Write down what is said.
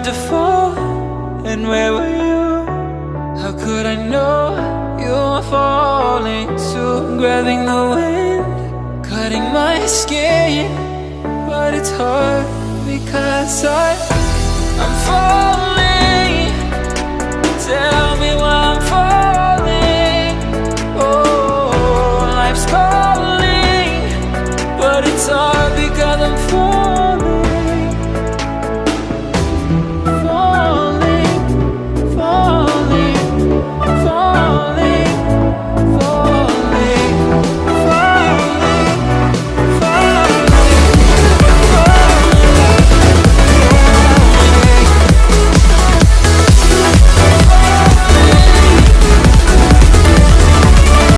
to fall, and where were you? How could I know you were falling too? Grabbing the wind, cutting my skin, but it's hard because I'm falling. Tell me why I'm falling. Oh, life's calling, but it's hard because